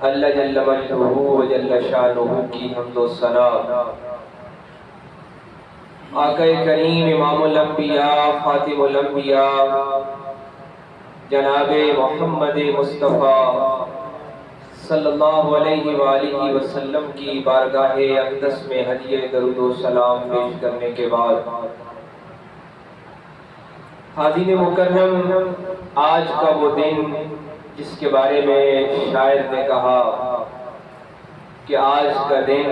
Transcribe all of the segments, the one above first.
اللہ جل مجدہ و جل شانہ کی حمد و ثنا آقا کریم امام الانبیاء خاتم الانبیاء جناب محمد مصطفیٰ صلی اللہ علیہ وآلہ وسلم کی بارگاہ اقدس میں ہدیہ درود و سلام پیش کرنے کے بعد حاضرین مکرم، آج کا وہ دن جس کے بارے میں شاعر نے کہا کہ آج کا دن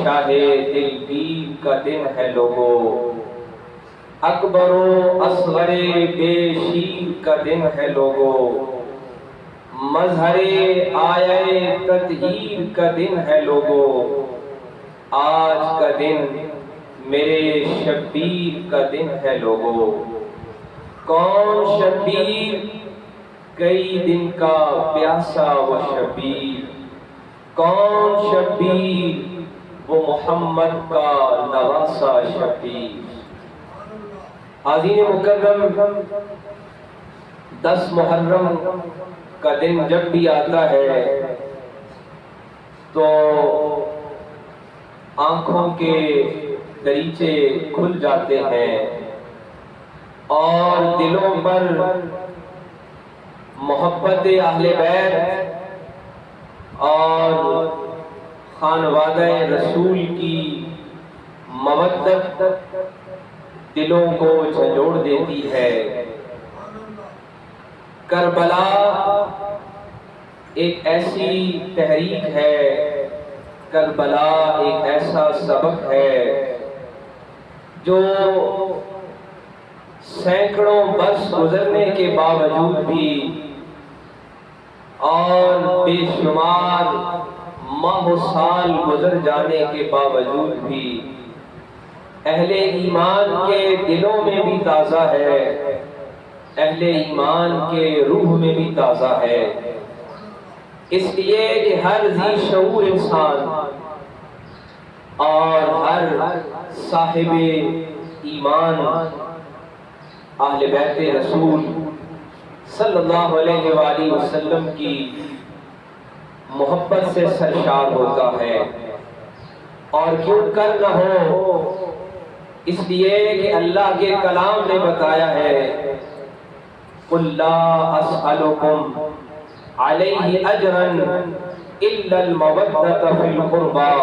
شاہ دلگیر کا دن ہے لوگو، اکبر و اصغر بے شیر کا دن ہے لوگو، مظہر آیہ تطہیر کا دن ہے لوگو، آج کا دن میرے شبیر کا دن ہے لوگو۔ کون شبیر؟ کئی دن کا پیاسا وہ شبیر، کون شبیر؟ وہ محمد کا نواسا شبیر۔ حاضرین مکرم، 10 محرم کا دن جب بھی آتا ہے تو آنکھوں کے دریچے کھل جاتے ہیں اور دلوں پر محبت اہل بیت اور خانوادہ رسول کی مودت دلوں کو جھنجھوڑ دیتی ہے۔ کربلا ایک ایسی تحریک ہے، کربلا ایک ایسا سبق ہے جو سینکڑوں برس گزرنے کے باوجود بھی اور بے شمار ماہ و سال گزر جانے کے باوجود بھی اہل ایمان کے دلوں میں بھی تازہ ہے، اہل ایمان کے روح میں بھی تازہ ہے۔ اس لیے کہ ہر ذی شعور انسان اور ہر صاحب ایمان اہل بیت رسول صلی اللہ علیہ وآلہ وسلم کی محبت سے سرشار ہوتا ہے، اور کیوں کر نہ ہو، اس لیے کہ اللہ کے کلام نے بتایا ہے قُلْ لَا أَسْأَلُكُمْ عَلَيْهِ أَجْرًا إِلَّا الْمَوَدَّةَ فِي الْقُرْبَى،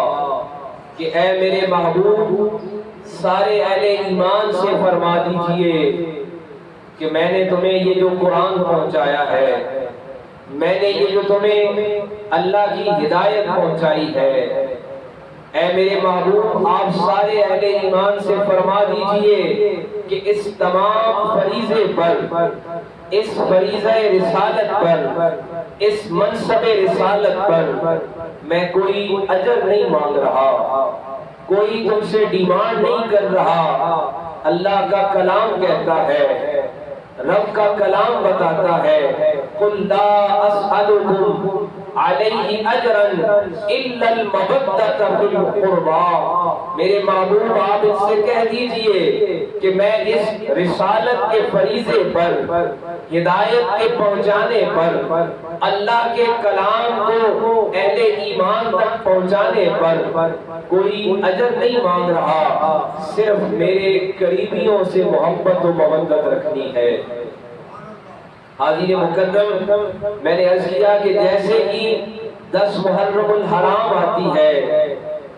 کہ اے میرے محبوب سارے اہل ایمان سے فرما دیجئے کہ میں نے تمہیں یہ جو قرآن پہنچایا ہے، میں نے یہ جو تمہیں اللہ کی ہدایت پہنچائی ہے، اے میرے محبوب آپ سارے اہل ایمان سے فرما دیجئے کہ اس تمام فریضے پر، اس فریضہ رسالت پر، اس منصب رسالت پر میں کوئی اجر نہیں مانگ رہا، کوئی تم سے ڈیمانڈ نہیں کر رہا۔ اللہ کا کلام کہتا ہے، رب کا کلام بتاتا ہے قُلْ لَا أَسْأَلُكُمْ عَلَيْهِ أَجْرًا إِلَّا الْمَوَدَّةَ فِي الْقُرْبَى، میرے محبوب آپ اس سے کہہ دیجئے کہ میں اس رسالت کے فریضے پر، ہدایت کے پہنچانے پر، اللہ کے کلام کو اہل ایمان تک پہنچانے پر کوئی اجر نہیں مانگ رہا، صرف میرے قریبیوں سے محبت و مودت رکھنی ہے۔ حاضرین مکرم، میں نے عرض کیا کہ جیسے ہی 10 محرم الحرام آتی ہے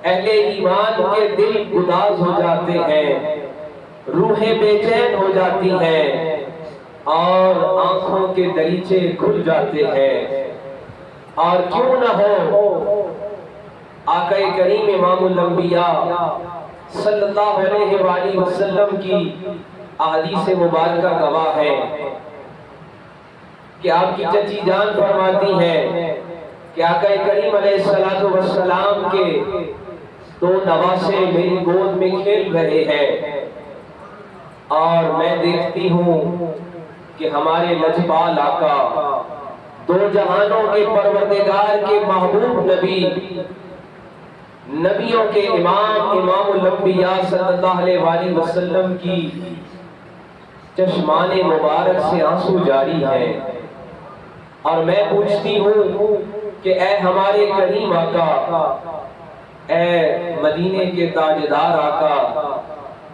اہل ایمان کے دل گداز ہو جاتے ہیں، روحیں بے چین ہو جاتی ہیں اور آنکھوں کے دریچے کھل جاتے ہیں۔ اور کیوں نہ ہو، آقا کریم امام الانبیاء صلی اللہ علیہ وآلہ وسلم کی احادیث مبارکہ گواہ ہے کہ آپ کی چچی جان فرماتی ہیں کہ آقا کریم علیہ السلام کے 2 نواسے میری گود میں کھیل رہے ہیں اور میں دیکھتی ہوں کہ ہمارے لجپال آقا، 2 جہانوں کے پروردگار کے محبوب نبی، نبیوں کے امام، امام الانبیاء صلی اللہ علیہ وآلہ وسلم کی چشمان مبارک سے آنسو جاری ہیں، اور میں پوچھتی ہوں کہ اے ہمارے کریم آقا، اے مدینے کے تاجدار آقا،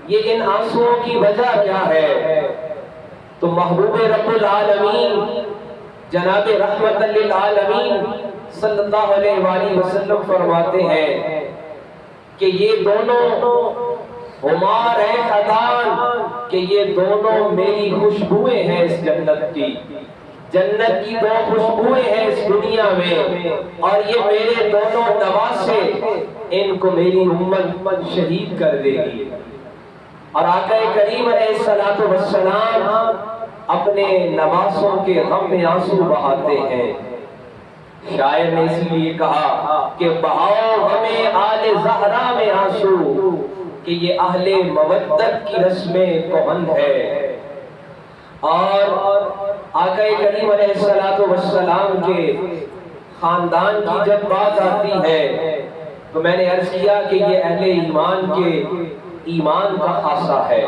یہ ان آنسوؤں کی وجہ کیا ہے؟ تو محبوب رب العالمین جناب رحمت للعالمین صلی اللہ علیہ وآلہ وسلم فرماتے ہیں کہ یہ دونوں ہما ریحتان، کہ یہ دونوں میری خوشبوئیں ہیں اس جنت کی، جنت کی دو خوشبوئیں ہیں اس دنیا میں، اور یہ میرے دونوں نواسے، ان کو میری امت شہید کر دے گی۔ اور آقا کریم علیہ السلام اپنے نواسوں کے غم میں آنسو بہاتے ہیں۔ شاعر نے اسی لیے کہا کہ بہاؤ غم آل زہرا میں آنسو، کہ یہ اہل مودت کی رسم کہن ہے۔ اور آقا کریم علیہ السلام کے خاندان کی جب بات آتی ہے تو میں نے عرض کیا کہ یہ اہل ایمان کے ایمان کا خاصہ ہے،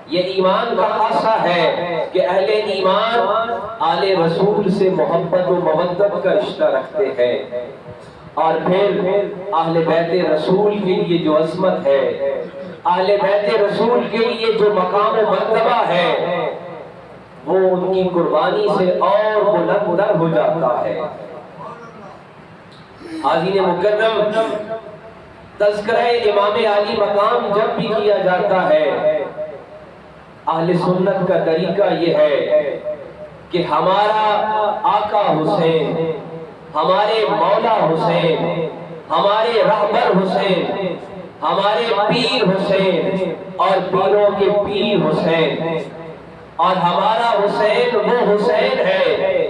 یہ ایمان کا خاصہ ہے کہ اہل ایمان آل رسول سے محبت و مودت کا رشتہ رکھتے ہیں۔ اور پھر اہل بیت رسول کے لیے جو عظمت ہے، اہل بیت رسول کے لیے جو مقام و مرتبہ ہے، وہ ان کی قربانی سے اور بلند ہو جاتا ہے۔ حاضرین مکرم، تذکرہ امام علی مقام جب بھی کیا جاتا ہے، اہل سنت کا طریقہ یہ ہے کہ ہمارا آقا حسین، ہمارے مولا حسین، ہمارے رہبر حسین، ہمارے پیر حسین اور پیروں کے پیر حسین، اور ہمارا حسین وہ حسین ہے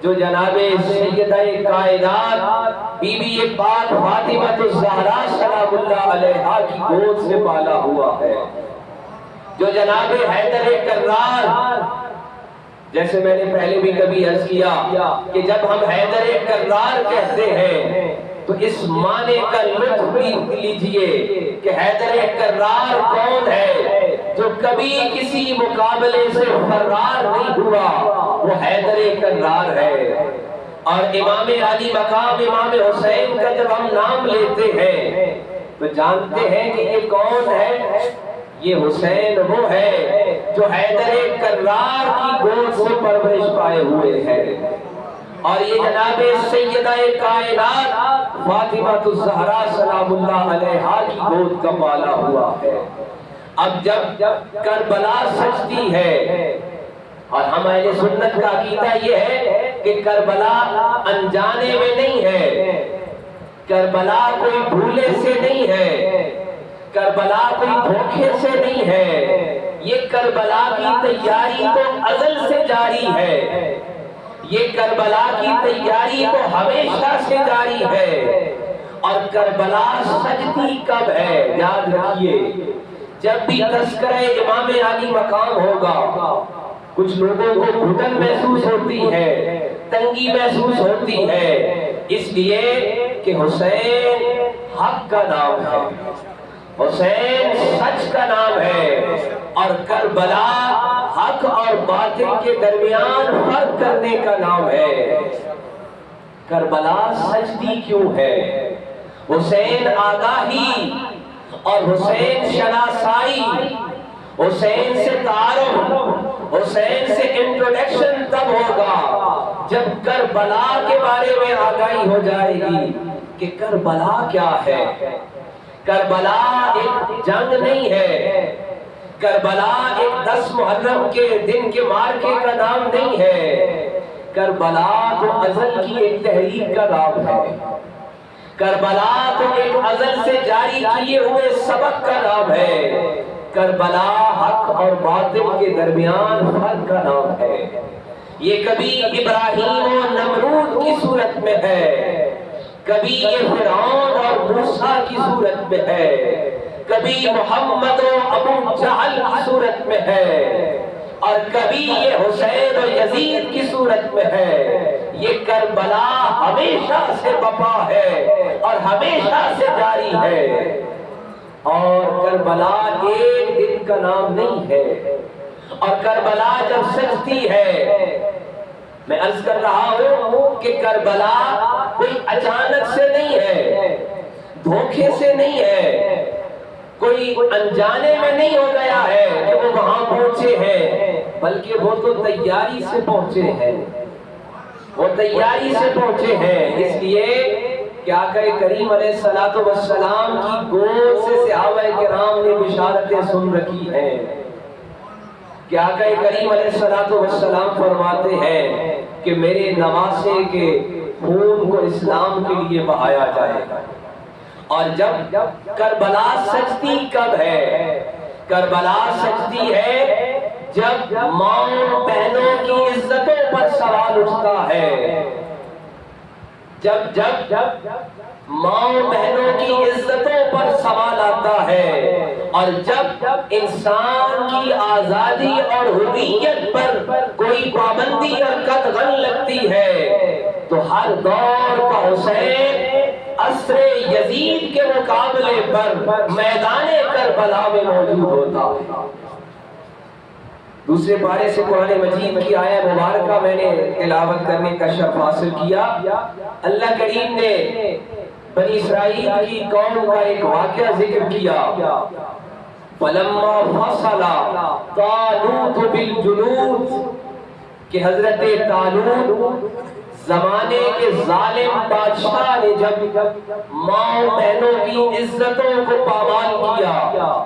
جو جناب سیدہ کائنات بی بی پاک فاطمہ الزہرا سلام اللہ علیہا کی گود سے پالا ہوا ہے، جو جناب حیدر کرار، جیسے میں نے پہلے بھی کبھی عرض کیا کہ جب ہم حیدر کرار کہتے ہیں تو اس معنی کا لطف بھی لیجئے کہ حیدر کرار کون ہے؟ جو کبھی کسی مقابلے سے فرار نہیں ہوا، وہ حیدر کرار ہے۔ اور امام علی مقام امام حسین کا جب ہم نام لیتے ہیں تو جانتے ہیں کہ یہ کون ہے؟ یہ حسین وہ ہے جو حیدر کرار کی گود سے پرورش پائے ہوئے ہیں، اور یہ جناب سیدہ کائنات فاطمہ الزہرا سلام اللہ علیہا کی گود کا پالا ہوا ہے۔ اب جب کربلا سجتی ہے، اور ہم اہل سنت کا عقیدہ یہ ہے کہ کربلا انجانے میں نہیں ہے، کربلا کوئی بھولے سے نہیں ہے، کربلا کوئی دھوکے سے نہیں ہے، یہ کربلا کی تیاری تو ازل سے جاری ہے، یہ کربلا کی تیاری تو ہمیشہ سے جاری ہے۔ اور کربلا سجتی کب ہے؟ یاد رکھیے، جب بھی تذکرہ امام علی مقام ہوگا، کچھ لوگوں کو گھٹن محسوس ہوتی ہے، تنگی محسوس ہوتی ہے، اس لیے کہ حسین حق کا نام ہے، حسین سچ کا نام ہے، اور کربلا حق اور باطل کے درمیان فرق کرنے کا نام ہے۔ کربلا سجدی کیوں ہے؟ حسین آگاہی اور حسین شناسائی، حسین سے تعارف، حسین سے انٹروڈکشن تب ہوگا جب کربلا کے بارے میں آگاہی ہو جائے گی کہ کربلا کیا ہے۔ کربلا ایک جنگ نہیں ہے، کربلا ایک 10 محرم کے دن کے مارکے کا نام نہیں ہے، کربلا تو ازل کی ایک تحریک کا نام ہے، کربلا تو ایک ازل سے جاری کیے ہوئے سبق کا نام ہے، کربلا حق اور باطل کے درمیان فرق کا نام ہے۔ یہ کبھی ابراہیم و نمرود کی صورت میں ہے، کبھی یہ فرعون اور موسیٰ کی صورت میں ہے، کبھی محمد و ابو جہل کی صورت میں ہے، اور کبھی یہ حسین و یزید کی صورت میں ہے۔ یہ کربلا ہمیشہ سے بپا ہے اور ہمیشہ سے جاری ہے، اور کربلا ایک دن کا نام نہیں ہے۔ اور کربلا جب سجتی ہے، میں عرض کر رہا ہوں کہ کربلا کوئی اچانک سے نہیں ہے، دھوکے سے نہیں ہے، کوئی انجانے میں نہیں ہو گیا ہے کہ وہ وہاں پہنچے ہیں، بلکہ وہ تو تیاری سے پہنچے ہیں، وہ تیاری سے پہنچے ہیں۔ اس لیے کہ آقا کریم علیہ السلام کی گود سے صحابہ کرام نے بشارتیں سن رکھی ہیں کہ آقا کریم علیہ السلام فرماتے ہیں کہ میرے نواسے کے خون کو اسلام کے لیے بہایا جائے گا۔ اور جب کربلا سجتی کب ہے؟ کربلا سجتی ہے جب ماں بہنوں کی عزتوں پر سوال اٹھتا ہے، جب ماں بہنوں کی عزتوں پر سوال آتا ہے، اور جب انسان کی آزادی اور حریت پر کوئی پابندی اور قدغن لگتی ہے، تو ہر دور کا حسین عصر یزید کے مقابلے پر میدان کربلا میں موجود ہوتا ہے۔ دوسرے پارے سے قرآن مجید کی آیت مبارکہ میں نے تلاوت کرنے کا شرف حاصل کیا۔ اللہ کریم نے بنی اسرائیل کی قوم کا ایک واقعہ ذکر کیا۔ فَلَمَّا فَصَلَ طَالُوتُ بِالْجُنُودِ کہ حضرت طالوت زمانے کے ظالم بادشاہ نے جب ماں بہنوں کی عزتوں کو پامال کیا،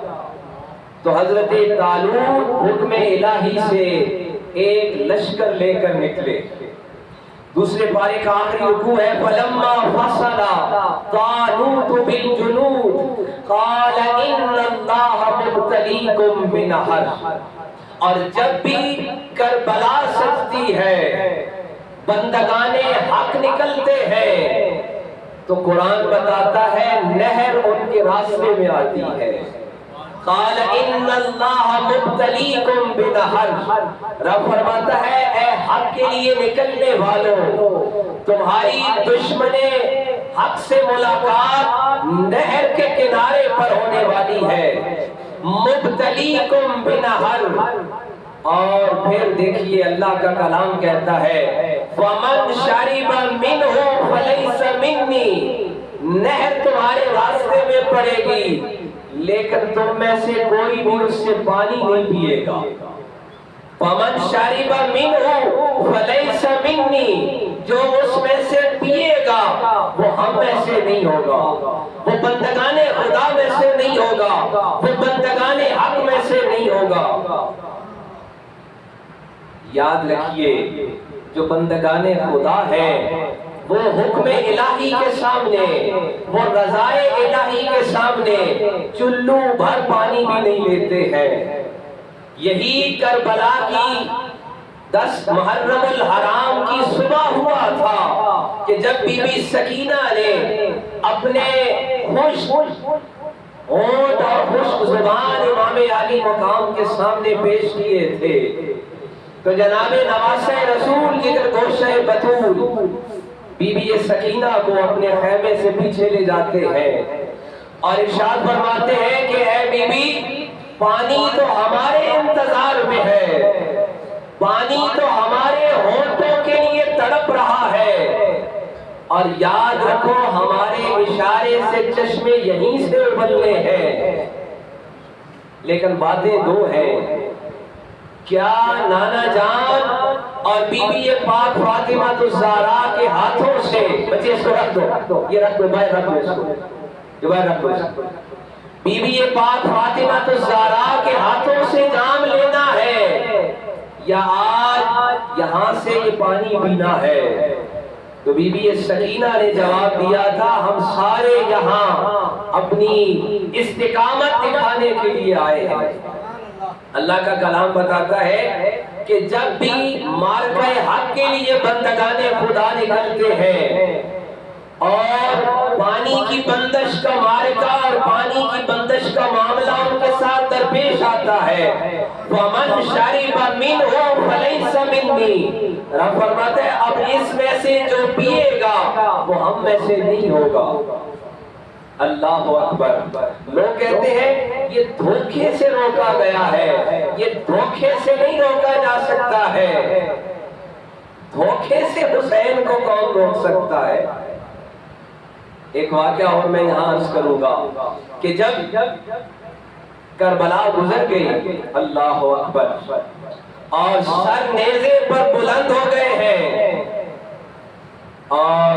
تو حضرت طالوت حکم الہی سے ایک لشکر لے کر نکلے۔ دوسرے پارے کا آخری رکوع ہے فَلَمَّا فَصَلَ طَالُوتُ بِالْجُنُودِ قَالَ إِنَّ اللَّهَ مُبْتَلِيكُم بِنَهَرٍ۔ اور جب بھی کربلا سجتی ہے، بندگان حق نکلتے ہیں، تو قرآن بتاتا ہے نہر ان کے راستے میں آتی ہے۔ قال ان اللہ مبتلیکم بنہر، رب فرماتا ہے اے حق کے لیے نکلنے والوں، تمہاری دشمن حق سے ملاقات نہر کے کنارے پر ہونے والی ہے۔ مبتلیکم بنہر، اور پھر دیکھیے اللہ کا کلام کہتا ہے وَمَنْ شَرِبَ مِنْهُ فَلَيْسَ مِنِّي، نہر تمہارے راستے میں پڑے گی لیکن تم میں سے کوئی بھی اس سے پانی نہیں پیے گا۔ وَمَنْ شَرِبَ مِنْهُ فَلَيْسَ مِنِّي، جو اس میں سے پیے گا وہ ہم میں سے نہیں ہوگا، وہ بندگان خدا میں سے نہیں ہوگا، وہ بندگان حق میں سے نہیں ہوگا۔ یاد رکھیے جو بندگان خدا ہیں وہ حکم الہی کے سامنے، وہ رضائے الہی کے سامنے چلو بھر پانی بھی نہیں لیتے ہیں۔ یہی کربلا کی 10 محرم الحرام کی صبح ہوا تھا کہ جب بی بی سکینہ نے اپنے خشک ہونٹ اور خشک زبان امام علی مقام کے سامنے پیش کیے تھے، تو جناب نواسہ رسول جگر گوشہ بطول بی بی سکینہ کو اپنے خیمے سے پیچھے لے جاتے ہیں اور ارشاد فرماتے ہیں کہ اے بی بی پانی تو ہمارے انتظار میں ہے، پانی تو ہمارے ہونٹوں کے لیے تڑپ رہا ہے، اور یاد رکھو ہمارے اشارے سے چشمے یہیں سے ابلنے ہیں۔ لیکن باتیں دو ہیں، کیا نانا جان اور بی بی پاک فاطمہ الزہرا کے ہاتھوں سے، بچے اس کو رکھ دو، یہ رکھ دو بھائی، رکھ دو اس کو، یہ بھائی رکھ دو اس کو، بی بی پاک فاطمہ الزہرا کے ہاتھوں سے جام لینا ہے یا آج یہاں سے یہ پانی پینا ہے؟ تو بی بی سکینہ نے جواب دیا تھا ہم سارے یہاں اپنی استقامت دکھانے کے لیے آئے ہیں۔ اللہ کا کلام بتاتا ہے کہ جب بھی معرکہ حق کے لیے بندگان خدا نکلتے ہیں اور پانی کی بندش کا معرکہ اور پانی کی بندش کا معاملہ ان کے ساتھ درپیش آتا ہے، وَمَنْ شَرِبَ مِنْهُ فَلَيْسَ مِنِّي، رب فرماتا ہے اب اس میں سے جو پیے گا وہ ہم میں سے نہیں ہوگا۔ اللہ اکبر۔ لوگ کہتے ہیں یہ دھوکے سے روکا گیا ہے، یہ دھوکے سے نہیں روکا جا سکتا ہے۔ دھوکے سے حسین کو کون روک سکتا ہے؟ ایک واقعہ اور میں یہاں عرض کروں گا کہ جب کربلا گزر گئی، اللہ اکبر، اور سر نیزے پر بلند ہو گئے ہیں اور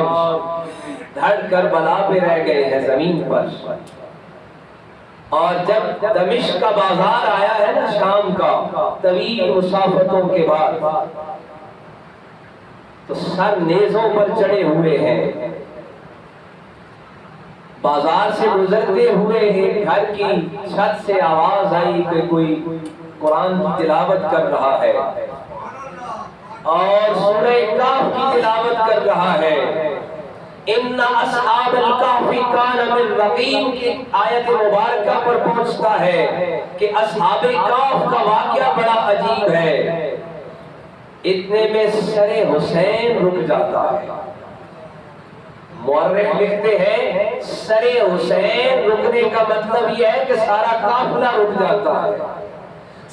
دھڑ کربلا پہ رہ گئے ہیں زمین پر، اور جب دمشق کا بازار آیا ہے نا شام کا طویل مسافتوں کے بعد، تو سر نیزوں پر چڑھے ہوئے ہیں، بازار سے گزرتے ہوئے ایک گھر کی چھت سے آواز آئی کہ کوئی قرآن کی تلاوت کر رہا ہے اور سورہ کہف کی تلاوت کر رہا ہے۔ ان اصحاب الکہف کان من رقیم کی آیت مبارکہ پر پہنچتا ہے کہ اصحاب کہف کا واقعہ بڑا عجیب ہے۔ اتنے میں سر حسین رک جاتا ہے۔ مورخ لکھتے ہیں سر حسین رکنے کا مطلب یہ ہے کہ سارا قافلہ رک جاتا ہے،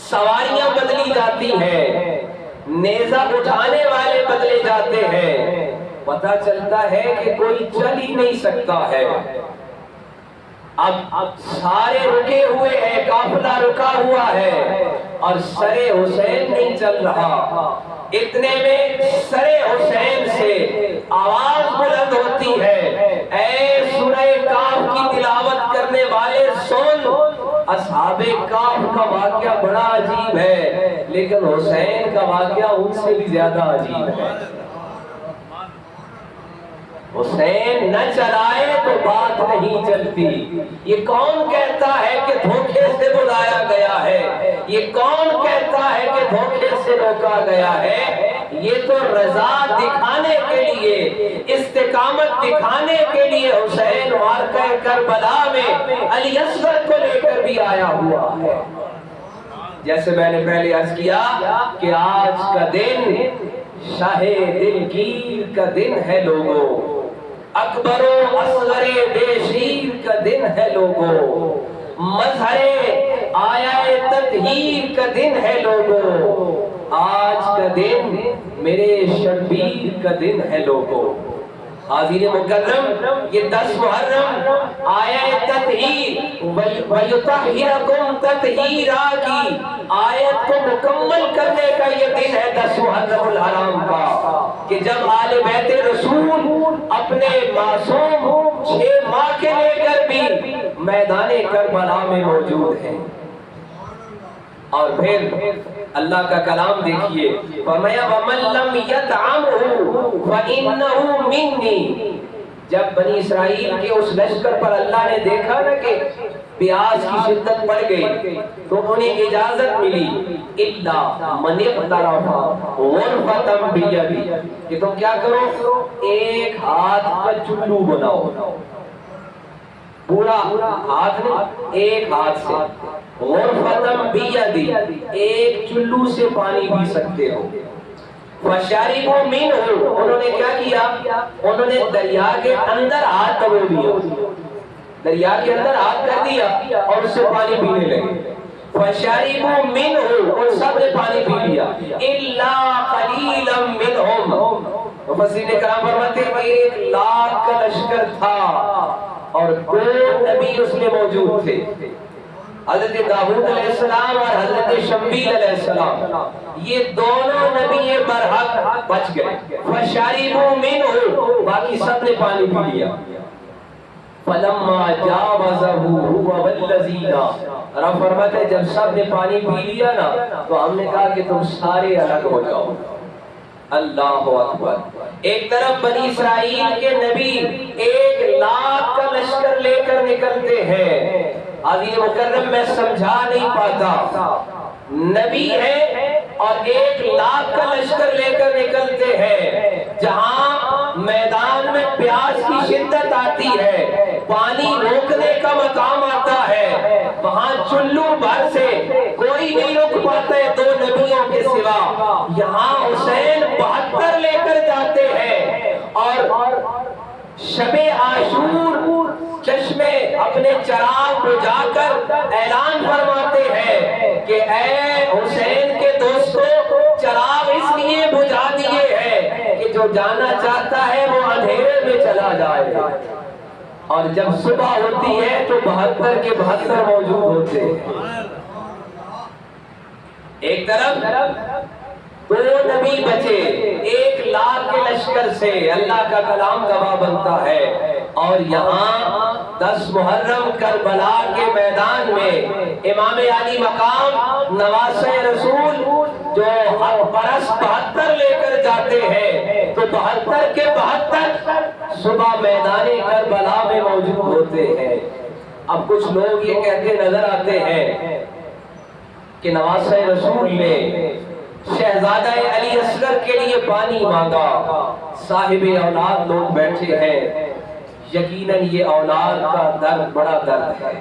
سواریاں بدلی جاتی ہیں، نیزہ اٹھانے والے بدلے جاتے ہیں، پتہ چلتا ہے کہ کوئی چل ہی نہیں سکتا ہے۔ اب سارے رکے ہوئے ہیں، قافلہ رکا ہوا ہے اور سر حسین نہیں چل رہا۔ اتنے میں سر حسین سے آواز بلند ہوتی ہے، اے سورہ کہف کی تلاوت کرنے والے سن، اصحاب کہف کا واقعہ بڑا عجیب ہے لیکن حسین کا واقعہ ان سے بھی زیادہ عجیب ہے۔ حسین نہ چلائے تو بات نہیں چلتی۔ یہ کون کہتا ہے کہ دھوکے سے بلایا گیا ہے؟ یہ کون کہتا ہے کہ دھوکے سے روکا گیا ہے؟ یہ تو رضا دکھانے کے لیے، استقامت دکھانے کے لیے حسین معرکہ کربلا میں علی اصغر کو لے کر بھی آیا ہوا ہے۔ جیسے میں نے پہلے عرض کیا کہ آج کا دن شاہ دلگیر کا دن ہے لوگوں، اکبر و اصغر بے شیر کا دن ہے لوگوں، مظہر آیا تطہیر کا دن ہے لوگوں، آج کا دن میرے شبیر کا دن ہے لوگوں۔ حاضرین مکرم، یہ 10 محرم آیت تطہیر وَيُطَهِّرَكُمْ تَطْهِيرًا کی آیت کو مکمل کرنے کا یہ دن ہے 10 محرم الحرام کا، کہ جب آل بیت رسول اپنے معصوم 6 ماہ کے لے کر بھی میدان کربلا میں موجود ہیں۔ اور پھر اللہ کا کلام دیکھیے، فرمایا وَمَن لَّمْ يَطْعَمْهُ فَإِنَّهُ مِنِّي۔ جب بنی اسرائیل کے اس لشکر پر اللہ نے دیکھا نا کہ پیاس کی شدت بڑھ گئی تو انہیں اجازت ملی إِلَّا مَنِ اقْتَرَفَ غُرْفَةً بِيَدِهِ، کہ تم کیا کرو، ایک ہاتھ کا چلو بناؤ، پورا ہاتھ نہیں، ایک ہاتھ سے، غرفتم بیدی، ایک چلو سے پانی پی سکتے ہو۔ فشربوا منہ، انہوں نے کیا کیا، انہوں نے دریا کے اندر ہاتھ ڈبو دیا، دریا کے اندر ہاتھ کر دیا اور اس سے پانی پینے لگے۔ فشربوا منہ، ان سب نے پانی پی لیا، الا قلیلا منہم۔ مفسرین کرام فرماتے ہیں کہ 1 لاکھ کا لشکر تھا اور 2 نبی اس میں موجود تھے، حضرت داؤد علیہ السلام اور حضرت شمویل علیہ السلام، یہ دونوں نبی برحق بچ گئے۔ فشربوا منہ، باقی سب نے پانی پی لیا۔ فلما جاوزه هو والذین، رب فرماتے جب سب نے پانی پی لیا نا تو ہم نے کہا کہ تم سارے الگ ہو جاؤ۔ اللہ اکبر، ایک طرف بنی اسرائیل کے نبی 1 لاکھ کا لشکر لے کر نکلتے ہیں، حاضرین مکرم میں سمجھا نہیں پاتا، نبی ہے اور 1 لاکھ کا لشکر لے کر نکلتے ہیں، جہاں میدان میں پیاس کی شدت آتی ہے، پانی روکنے کا مقام آتا ہے، وہاں چلو بھر سے کوئی نہیں روک پاتا ہے 2 نبیوں کے سوا، یہاں حسین 72 لے کر جاتے ہیں اور شب عاشور چشمے اپنے چراغ بجھا کر اعلان اے حسین کے دوستوں، چراغ اس لیے بجھا دیے ہیں کہ جو جانا چاہتا ہے وہ اندھیرے میں چلا جائے، اور جب صبح ہوتی ہے تو 72 کے 72 موجود ہوتے ہیں۔ ایک طرف دو نبی بچے 1 لاکھ کے لشکر سے، اللہ کا کلام گواہ بنتا ہے، اور یہاں 10 محرم کربلا کے میدان میں امام علی مقام نواسہ رسول جو حق پرست 72 لے کر جاتے ہیں، تو 72 کے 72 صبح میدان کربلا میں موجود ہوتے ہیں۔ اب کچھ لوگ یہ کہتے نظر آتے ہیں کہ نواسہ رسول نے شہزادہ علی اصغر کے لیے پانی مانگا، صاحب اولاد لوگ بیٹھے ہیں، یقیناً یہ اولاد کا درد بڑا درد ہے،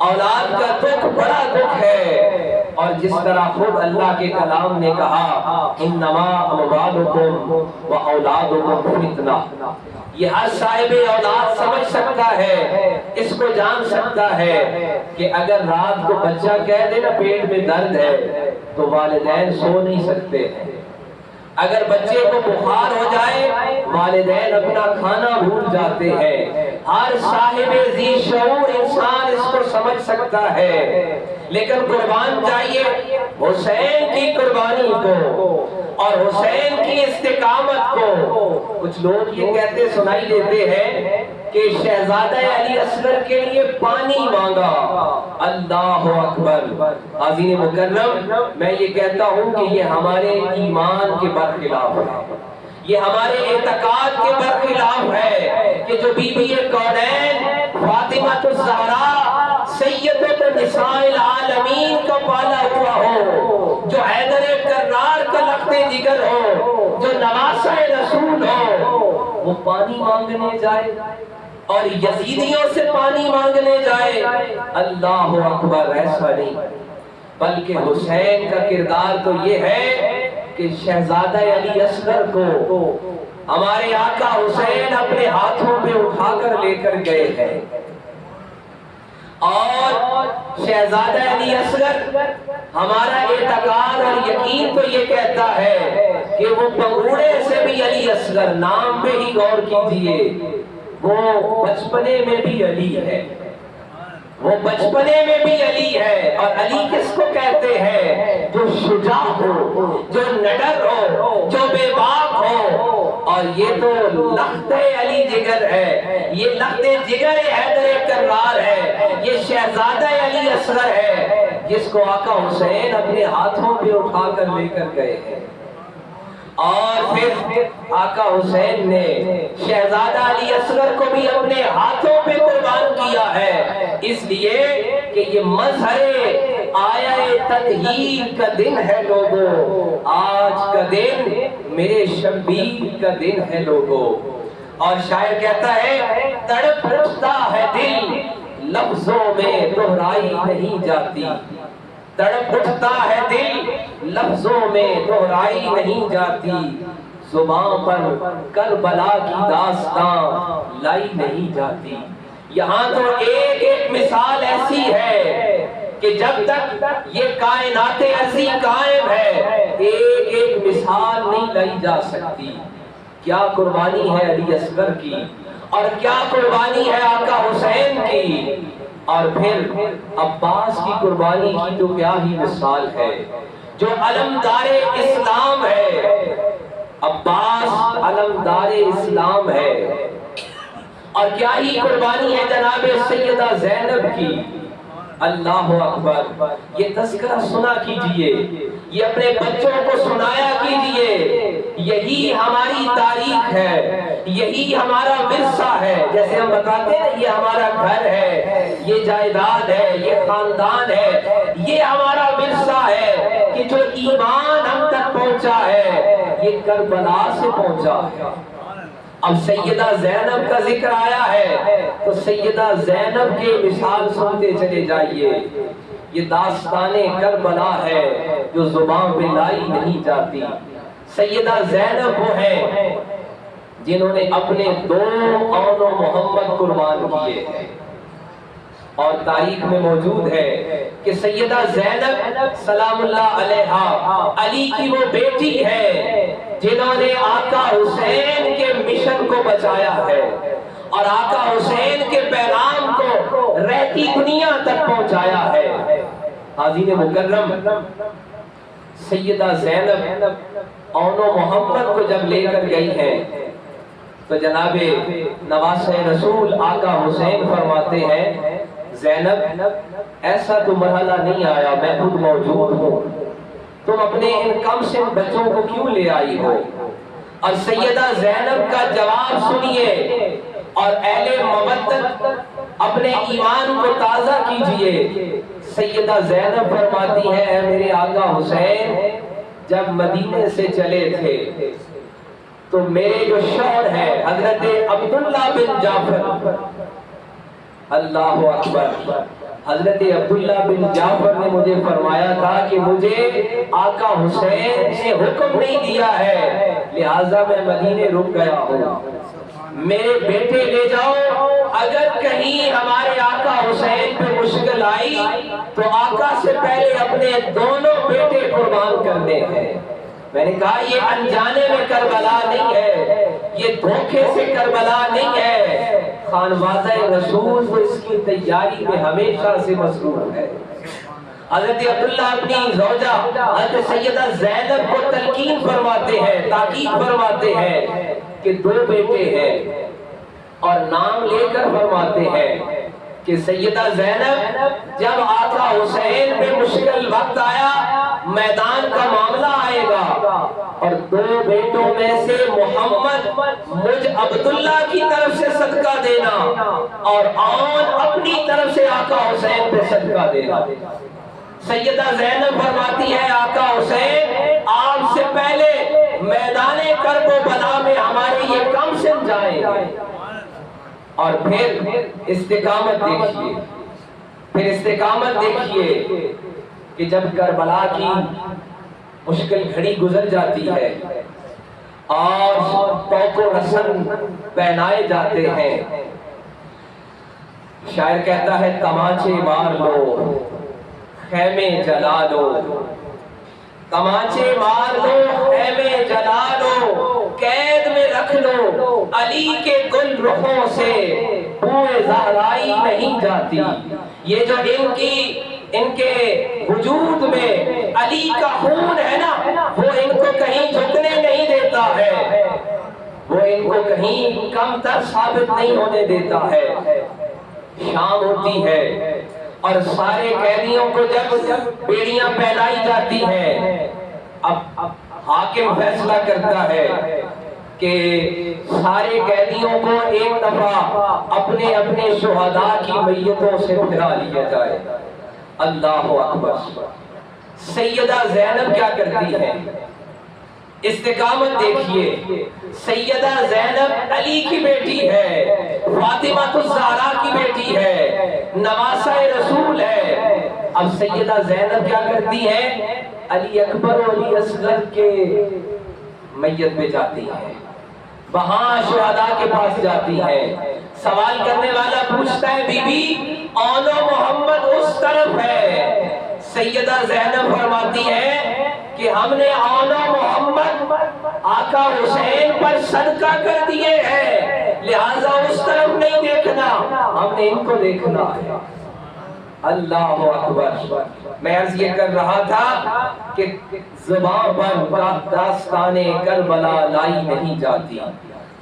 اولاد کا دکھ بڑا دکھ ہے، اور جس طرح خود اللہ کے کلام نے کہا انما اموالکم و اولادکم فتنہ، یہ ہر صاحب اولاد سمجھ سکتا ہے، اس کو جان سکتا ہے کہ اگر رات کو بچہ کہہ دے نا پیٹ میں درد ہے تو والدین سو نہیں سکتے ہیں، اگر بچے کو بخار ہو جائے والدین اپنا کھانا بھول جاتے ہیں، ہر صاحب ذی شعور انسان اس کو سمجھ سکتا ہے، لیکن قربان جائیے حسین کی قربانی کو اور حسین کی استقامت کو۔ کچھ لوگ یہ کہتے سنائی دیتے ہیں کہ شہزادہ علی اصغر کے لیے پانی مانگا، اللہ اکبر۔ حاضرین مکرم، میں یہ کہتا ہوں کہ یہ ہمارے ایمان کے برخلاف ہے، یہ ہمارے اعتقاد کے برخلاف ہے کہ جو بی بی کونین فاطمہ الزہرا سیدۃ نساء العالمین کا پالا ہوا ہو، جو حیدر کرار کا لخت جگر ہو، جو نواسہ رسول ہو، وہ پانی مانگنے جائے اور یزیدیوں سے پانی مانگنے جائے، اللہ اکبر۔ ایسا نہیں، بلکہ حسین کا کردار تو یہ ہے کہ شہزادہ علی اصغر کو ہمارے آقا حسین اپنے ہاتھوں پہ اٹھا کر لے کر گئے ہیں، اور شہزادہ علی اصغر ہمارا اعتقاد اور یقین تو یہ کہتا ہے کہ وہ پنگوڑے سے بھی علی اصغر، نام پہ ہی غور کیجئے، وہ بچپنے میں بھی علی ہے، وہ بچپنے میں بھی علی ہے، اور علی کس کو کہتے ہیں؟ جو شجاع ہو، جو نڈر ہو، جو بے باک ہو، اور یہ تو لخت علی جگر ہے، یہ لخت جگر حیدر کرار ہے، یہ شہزادہ علی اصغر ہے جس کو آقا حسین اپنے ہاتھوں پہ اٹھا کر لے کر گئے ہیں، اور پھر آقا حسین نے شہزادہ علی اصغر کو بھی اپنے ہاتھوں پہ قربان کیا ہے، اس لیے کہ یہ مظہر آیا تطہیر کا دن ہے لوگو، آج کا دن میرے شبیر کا دن ہے لوگو۔ اور شاعر کہتا ہے تڑپ اٹھتا ہے دل لفظوں میں دہرائی نہیں جاتی، تڑپ اٹھتا ہے دل لفظوں میں دہرائی نہیں جاتی، زبان پر کربلا کی داستان لائی نہیں جاتی۔ یہاں تو ایک ایک مثال ایسی ہے کہ جب تک یہ کائنات عظیم قائم ہے ایک ایک مثال نہیں لائی جا سکتی۔ کیا قربانی ہے علی اصغر کی، اور کیا قربانی ہے آقا حسین کی، اور پھر عباس کی قربانی کی تو کیا ہی مثال ہے، جو علمدار اسلام ہے، عباس علمدار اسلام ہے۔ اور کیا ہی قربانی ہے جناب سیدہ زینب کی، اللہ اکبر۔ یہ تذکرہ سنا کیجئے، یہ اپنے بچوں کو سنایا کیجئے، یہی ہماری تاریخ ہے، یہی ہمارا ورثہ ہے۔ جیسے ہم بتاتے ہیں یہ ہمارا گھر ہے، یہ جائیداد ہے، یہ خاندان ہے، یہ ہمارا ورثہ ہے کہ جو ایمان ہم تک پہنچا ہے یہ کربلا سے پہنچا ہے۔ اب سیدہ زینب کا ذکر آیا ہے تو سیدہ زینب کے مثال سنتے چلے جائیے۔ یہ داستان کربلا ہے جو زبان پہ لائی نہیں جاتی۔ سیدہ زینب وہ ہیں جنہوں نے اپنے 2 اون و محمد قربان کیے ہیں۔ اور تاریخ میں موجود ہے کہ سیدہ زینب سلام اللہ علیہا علی کی وہ بیٹی ہے جنہوں نے آقا حسین کے مشن کو بچایا ہے اور آقا حسین کے پیغام کو رہتی دنیا تک پہنچایا ہے۔ حاضرین مکرم، سیدہ زینب اون و محمد کو جب لے کر گئی ہے تو جناب نواسہ رسول آقا حسین فرماتے ہیں زینب ایسا تو مرحلہ نہیں آیا، میں خود موجود ہوں، تم اپنے ان کم سن بچوں کو کیوں لے آئی ہو؟ اور سیدہ زینب کا جواب سنیے اور اہل مودت اپنے ایمان کو تازہ کیجئے۔ سیدہ زینب فرماتی ہے اے میرے آقا حسین، جب مدینے سے چلے تھے تو میرے جو شوہر ہے حضرت عبداللہ بن جعفر، اللہ اکبر، حضرت عبداللہ بن جعفر نے مجھے فرمایا تھا کہ مجھے آقا حسین نے حکم نہیں دیا ہے، لہٰذا میں مدینے رک گیا ہوں، میرے بیٹے لے جاؤ، اگر کہیں ہمارے آقا حسین پہ مشکل آئی تو آقا سے پہلے اپنے دونوں بیٹے قربان کرنے ہیں۔ میں نے کہا یہ انجانے میں کربلا نہیں ہے، یہ دھوکے سے کربلا نہیں ہے، خانوادہ رسول تو اس کی تیاری میں ہمیشہ سے مصروف ہے۔ حضرت عبداللہ اپنی زوجہ حضرت سیدہ زینب کو تلقین فرماتے ہیں، تاکید فرماتے ہیں کہ دو بیٹے ہیں اور نام لے کر فرماتے ہیں کہ سیدہ زینب جب آقا حسین پہ مشکل وقت آیا، میدان کا معاملہ آئے گا اور دو بیٹوں میں سے محمد مجھ عبداللہ کی طرف سے صدقہ دینا اور آن اپنی طرف سے آقا حسین پہ صدقہ دینا۔ سیدہ زینب فرماتی ہے آقا حسین آپ سے پہلے میدان کرب و بلا میں ہمارے یہ کم سن جائیں گے۔ اور پھر استقامت دیکھیے، پھر استقامت دیکھیے کہ جب کربلا کی مشکل گھڑی گزر جاتی ہے اور توق و رسن پہنائے جاتے ہیں، شاعر کہتا ہے تماچے مار لو خیمے جلا لو، تماچے مار لو خیمے جلا لو، قید میں رکھ لو علی کے گل رخوں سے بوئے زہرائی نہیں جاتی۔ یہ جو ان کے وجود میں علی کا خون ہے نا، وہ ان کو کہیں جھکنے نہیں دیتا ہے، وہ ان کو کہیں کم تر ثابت نہیں ہونے دیتا ہے۔ شام ہوتی ہے اور سارے قیدیوں کو جب بیڑیاں پہنائی جاتی ہیں، اب حاکم فیصلہ کرتا ہے کہ سارے قیدیوں کو ایک دفعہ اپنے اپنے شہداء کی میتوں سے پھرا لیا جائے۔ اللہ اکبر، سیدہ زینب کیا کرتی ہے؟ استقامت دیکھیے، سیدہ زینب علی کی بیٹی ہے، فاطمہ الزہرا کی بیٹی ہے، نواسہ رسول ہے۔ اب سیدہ زینب کیا کرتی ہے؟ علی اکبر و علی اصغر کے میت پہ جاتی ہے، وہاں شہداء کے پاس جاتی ہے۔ سوال کرنے والا پوچھتا ہے بی بی اون و محمد اس طرف ہے، سیدہ زینب فرماتی ہے کہ ہم نے اون و محمد آقا حسین پر صدقہ کر دیے ہیں، لہٰذا اس طرف نہیں دیکھنا، ہم نے ان کو دیکھنا ہے۔ اللہ اکبر، میں عرض یہ کر رہا تھا کہ زبان پر داستان کربلا لائی نہیں جاتی۔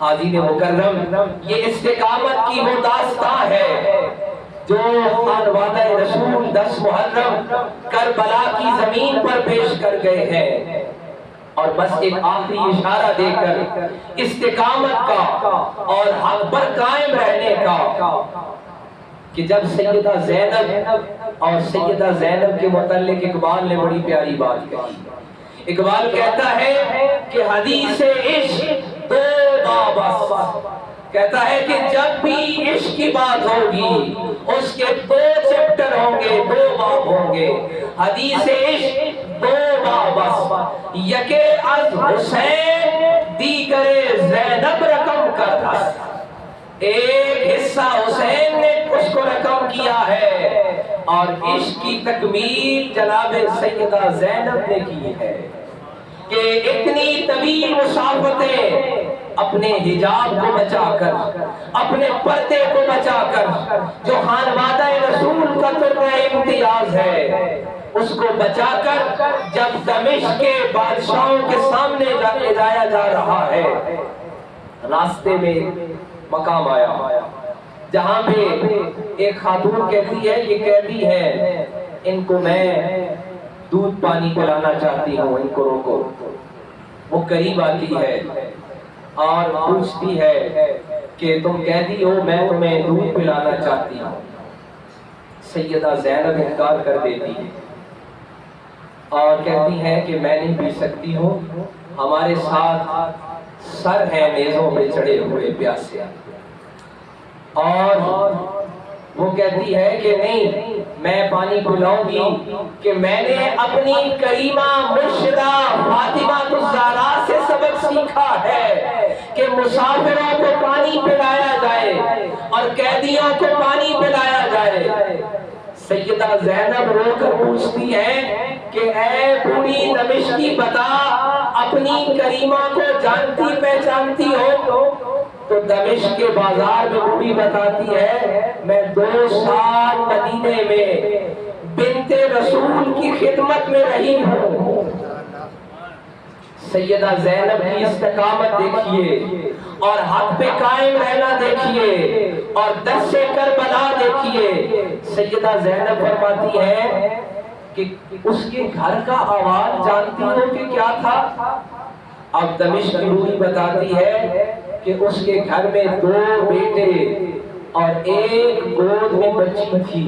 حاضرین مکرم، یہ استقامت کی وہ داستان ہے جو خانوادہ رسول 10 محرم کربلا کی زمین پر پیش کر گئے ہیں۔ اور بس ایک آخری اشارہ دے کر استقامت کا اور حق پر قائم رہنے کا کہ جب سیدہ زینب اور سیدہ زینب کے متعلق اقبال نے بڑی پیاری بات کہی۔ اقبال کہتا ہے کہ حدیث عشق دو بابس، کہتا ہے کہ جب بھی عشق کی بات ہوگی اس کے 2 چیپٹر ہوں گے، 2 باب ہوں گے۔ حدیث عشق دو بابس، یکے از حسین دیگر زینب رقم کا تھا۔ ایک حصہ حسین نے اس کو رقم کیا ہے اور عشق کی تکمیل جناب سیدہ زینب نے کی ہے کہ اتنی طویل مسافتیں اپنے حجاب کو بچا کر، اپنے پردے کو بچا کر، جو خانوادہ رسول کا ترہ امتیاز ہے اس کو بچا کر جب دمشق کے بادشاہوں کے سامنے لے جایا جا رہا ہے، راستے میں مقام آیا جہاں پہ ایک خاتون کہتی ہے، یہ قیدی ہے، ان کو میں دودھ پانی پلانا چاہتی ہوں، ان کو روکو۔ وہ قریب آتی ہے اور پوچھتی ہے کہ تم قیدی ہو، میں تمہیں دودھ پلانا چاہتی ہوں۔ سیدہ زینب انکار کر دیتی ہے اور کہتی ہے کہ میں نہیں پی سکتی ہوں، ہمارے ساتھ سر ہیں نیزوں پہ چڑھے ہوئے پیاسے۔ اور وہ کہتی ہے کہ نہیں، میں پانی پلاؤں گی کہ میں نے اپنی کریمہ مرشدہ فاطمہ الزہرا سے سبق سیکھا ہے کہ مسافروں کو پانی پلایا جائے اور قیدیوں کو پانی پلایا جائے۔ سیدہ زینب رو کر پوچھتی ہے کہ اے بوڑھی دمشقی، بتا اپنی کریمہ کو جانتی پہچانتی ہو؟ تو دمشق کے بازار میں بوڑھی بتاتی ہے میں 2 سال مدینے میں بنت رسول کی خدمت میں رہی ہوں۔ سیدہ زینب کی استقامت دیکھیے اور حق پہ قائم رہنا دیکھیے اور درس کربلا دیکھیے۔ سیدہ زینب فرماتی ہے کہ اس کے گھر کا آواز جانتی ہو کہ کیا تھا؟ اب دمشق کی بوڑھی بتاتی ہے کہ اس کے گھر میں 2 بیٹے اور ایک گود میں بچی تھی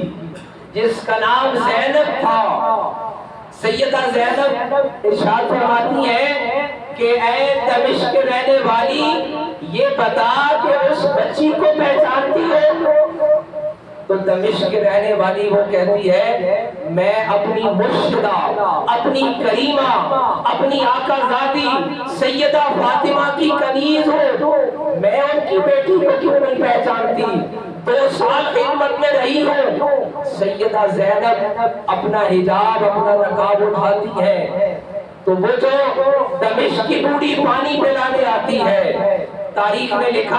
جس کا نام زینب تھا۔ سیدہ زینب ارشاد فرماتی ہے کہ اے دمشق رہنے والی، یہ بتا کہ اس بچی کو پہچانتی ہو؟ تو دمشق رہنے والی وہ کہتی ہے میں اپنی مرشدہ، اپنی کریمہ، اپنی آقا زادی سیدہ فاطمہ کی کنیز ہوں، میں ان کی بیٹی کو کیوں نہیں پہچانتی؟ 2 سال خدمت میں رہی ہوں۔ سیدہ زینب اپنا حجاب، اپنا نقاب اٹھاتی ہے تو وہ جو دمشق کی بوڑھی پانی پلانے آتی ہے، تاریخ میں لکھا